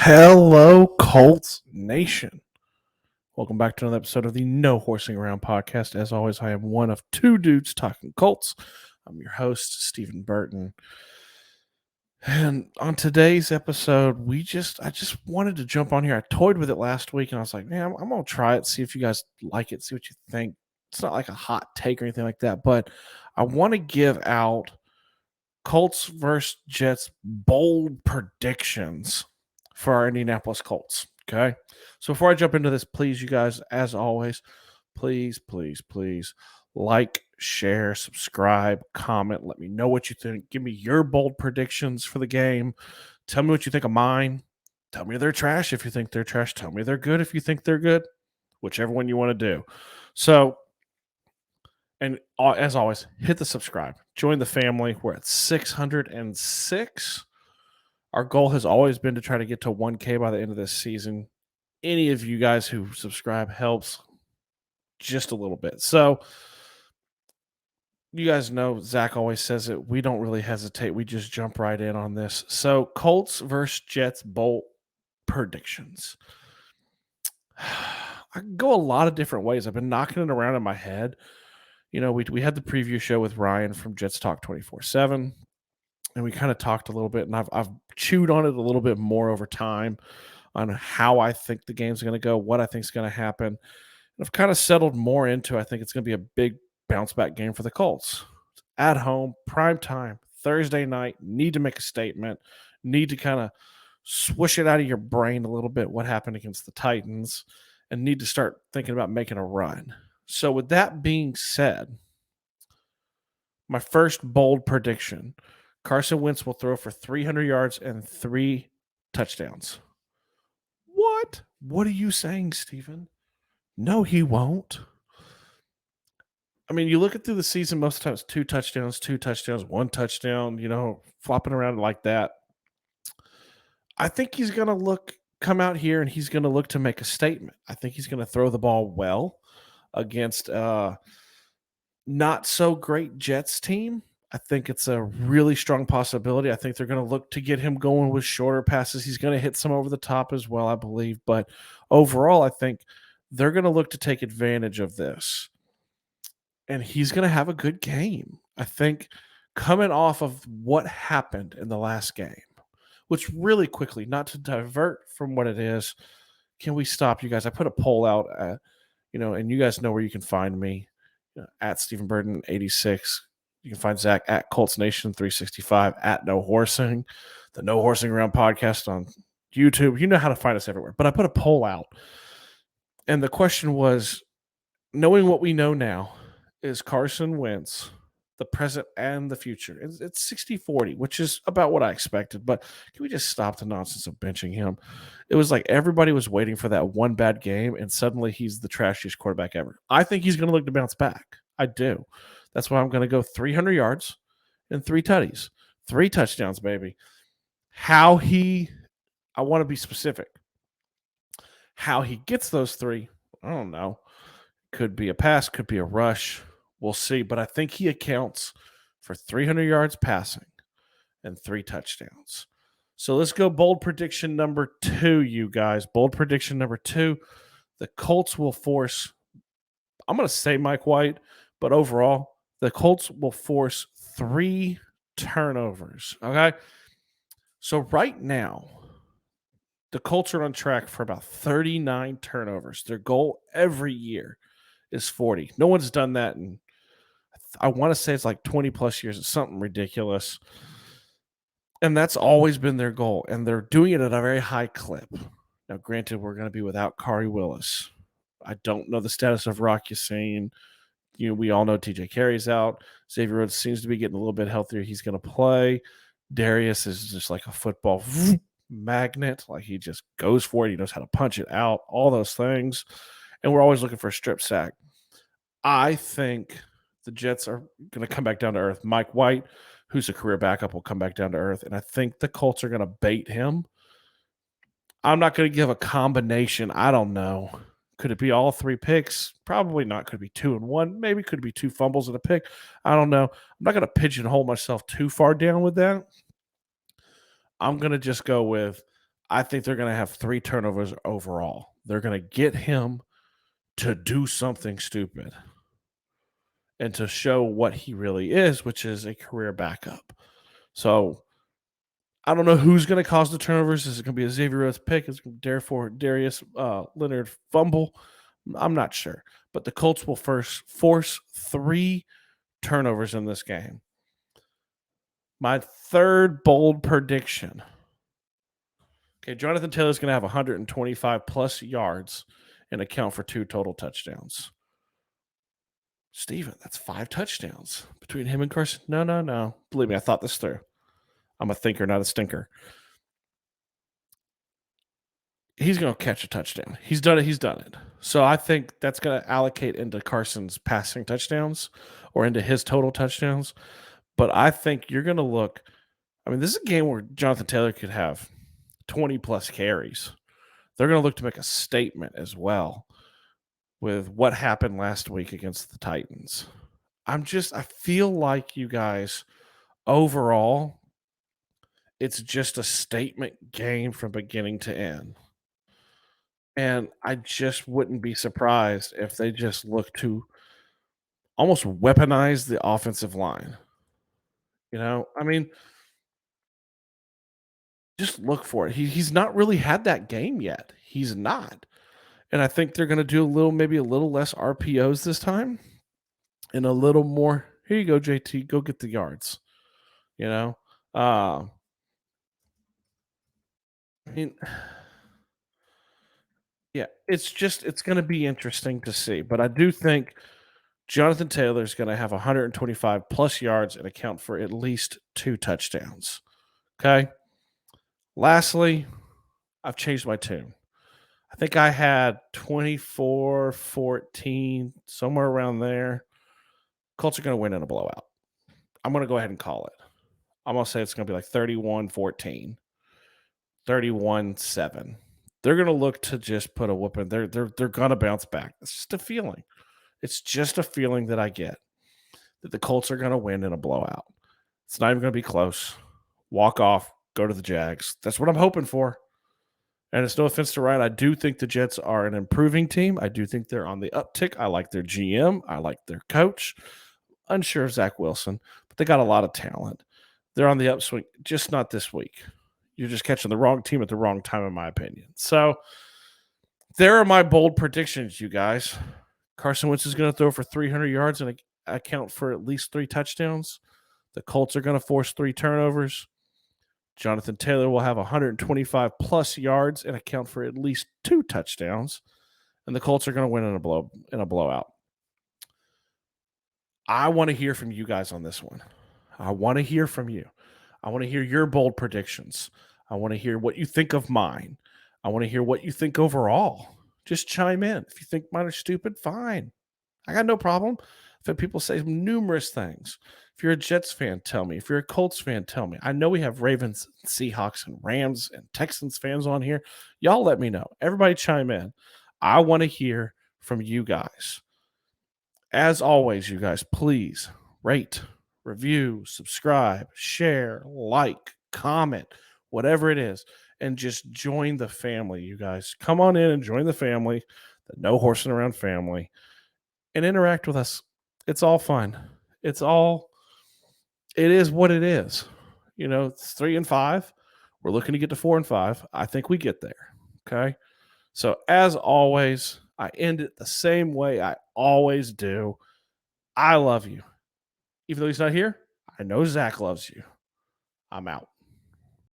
Hello, Colts Nation. Welcome back to another episode of the No Horsing Around podcast. As always, I am one of two dudes talking Colts. I'm your host, Stephen Burton. And on today's episode, I just wanted to jump on here. I toyed with it last week and I was like, man, I'm going to try it, see if you guys like it, see what you think. It's not like a hot take or anything like that, but I want to give out Colts versus Jets bold predictions for our Indianapolis Colts. Okay. So before I jump into this, please, you guys, as always, please like, share, subscribe, comment. Let me know what you think. Give me your bold predictions for the game. Tell me what you think of mine. Tell me they're trash if you think they're trash. Tell me they're good if you think they're good. Whichever one you want to do. So, and as always, hit the subscribe. Join the family. We're at 606. Our goal has always been to try to get to 1K by the end of this season. Any of you guys who subscribe helps just a little bit. So you guys know Zach always says it. We don't really hesitate. We just jump right in on this. So Colts versus Jets bowl predictions. I can go a lot of different ways. I've been knocking it around in my head. You know, we had the preview show with Ryan from Jets Talk 24/7, and we kind of talked a little bit, and I've chewed on it a little bit more over time on how I think the game's going to go, what I think is going to happen. And I've kind of settled more into I think it's going to be a big bounce back game for the Colts. At home, prime time, Thursday night, need to make a statement, need to kind of swoosh it out of your brain a little bit what happened against the Titans, and need to start thinking about making a run. So with that being said, my first bold prediction, Carson Wentz will throw for 300 yards and 3 touchdowns. What? What are you saying, Stephen? No, he won't. I mean, you look at through the season, most of the time it's 2 touchdowns, 1 touchdown, flopping around like that. I think he's going to come out here and he's going to look to make a statement. I think he's going to throw the ball well against not so great Jets team. I think it's a really strong possibility. I think they're going to look to get him going with shorter passes. He's going to hit some over the top as well, I believe. But overall, I think they're going to look to take advantage of this. And he's going to have a good game. I think coming off of what happened in the last game, which really quickly, not to divert from what it is, can we stop, you guys? I put a poll out, and you guys know where you can find me, at Stephen Burton 86. You can find Zach at Colts Nation 365, at No Horsing, the No Horsing Around podcast on YouTube. You know how to find us everywhere. But I put a poll out, and the question was, knowing what we know now, is Carson Wentz the present and the future? It's 60-40, which is about what I expected. But can we just stop the nonsense of benching him? It was like everybody was waiting for that one bad game, and suddenly he's the trashiest quarterback ever. I think he's going to look to bounce back. I do. That's why I'm going to go 300 yards and 3 tutties. 3 touchdowns, baby. I want to be specific. How he gets those 3, I don't know. Could be a pass, could be a rush. We'll see. But I think he accounts for 300 yards passing and 3 touchdowns. So let's go bold prediction number 2, you guys. Bold prediction number 2. The Colts will force, I'm going to say Mike White, but overall, the Colts will force 3 turnovers. Okay? So right now, the Colts are on track for about 39 turnovers. Their goal every year is 40. No one's done that in, I want to say it's like 20 plus years. It's something ridiculous. And that's always been their goal. And they're doing it at a very high clip. Now, granted, we're going to be without Kari Willis. I don't know the status of Rock Yassin. We all know TJ Carey's out. Xavier Rhodes seems to be getting a little bit healthier. He's going to play. Darius is just like a football magnet. Like he just goes for it. He knows how to punch it out. All those things. And we're always looking for a strip sack. I think the Jets are going to come back down to earth. Mike White, who's a career backup, will come back down to earth. And I think the Colts are going to bait him. I'm not going to give a combination. I don't know. Could it be all 3 picks? Probably not. Could it be 2 and 1? Maybe could it be 2 fumbles and a pick? I don't know. I'm not going to pigeonhole myself too far down with that. I'm going to just go with, I think they're going to have 3 turnovers overall. They're going to get him to do something stupid and to show what he really is, which is a career backup. So I don't know who's going to cause the turnovers. Is it going to be a Xavier Rhodes pick? Is it going to be Darius Leonard fumble? I'm not sure. But the Colts will first force 3 turnovers in this game. My third bold prediction. Okay, Jonathan Taylor's going to have 125 plus yards and account for 2 total touchdowns. Steven, that's 5 touchdowns between him and Carson. No. Believe me, I thought this through. I'm a thinker, not a stinker. He's going to catch a touchdown. He's done it. So I think that's going to allocate into Carson's passing touchdowns or into his total touchdowns. But I think you're going to look. I mean, this is a game where Jonathan Taylor could have 20 plus carries. They're going to look to make a statement as well with what happened last week against the Titans. I feel like you guys overall, it's just a statement game from beginning to end. And I just wouldn't be surprised if they just look to almost weaponize the offensive line. I mean, just look for it. He's not really had that game yet. He's not. And I think they're going to do maybe a little less RPOs this time and a little more. Here you go, JT. Go get the yards. I mean, yeah, it's going to be interesting to see. But I do think Jonathan Taylor is going to have 125 plus yards and account for at least 2 touchdowns. Okay. Lastly, I've changed my tune. I think I had 24-14, somewhere around there. Colts are going to win in a blowout. I'm going to go ahead and call it. I'm going to say it's going to be like 31-14, 31-7. They're going to look to just put a whooping. They're going to bounce back. It's just a feeling. It's just a feeling that I get that the Colts are going to win in a blowout. It's not even going to be close. Walk off, go to the Jags. That's what I'm hoping for. And it's no offense to Ryan. I do think the Jets are an improving team. I do think they're on the uptick. I like their GM. I like their coach. Unsure of Zach Wilson, but they got a lot of talent. They're on the upswing, just not this week. You're just catching the wrong team at the wrong time, in my opinion. So there are my bold predictions, you guys. Carson Wentz is going to throw for 300 yards and account for at least 3 touchdowns. The Colts are going to force 3 turnovers. Jonathan Taylor will have 125 plus yards and account for at least 2 touchdowns. And the Colts are going to win in a blowout. I want to hear from you guys on this one. I want to hear from you. I want to hear your bold predictions. I want to hear what you think of mine. I want to hear what you think overall. Just chime in. If you think mine are stupid, fine. I got no problem. I've had people say numerous things. If you're a Jets fan, tell me. If you're a Colts fan, tell me. I know we have Ravens, Seahawks, and Rams and Texans fans on here. Y'all let me know. Everybody chime in. I want to hear from you guys. As always, you guys, please rate, review, subscribe, share, like, comment, whatever it is, and just join the family, you guys. Come on in and join the family, the No Horsing Around family, and interact with us. It's all fun. It is what it is. It's 3-5. We're looking to get to 4-5. I think we get there. Okay. So as always, I end it the same way I always do. I love you. Even though he's not here, I know Zach loves you. I'm out.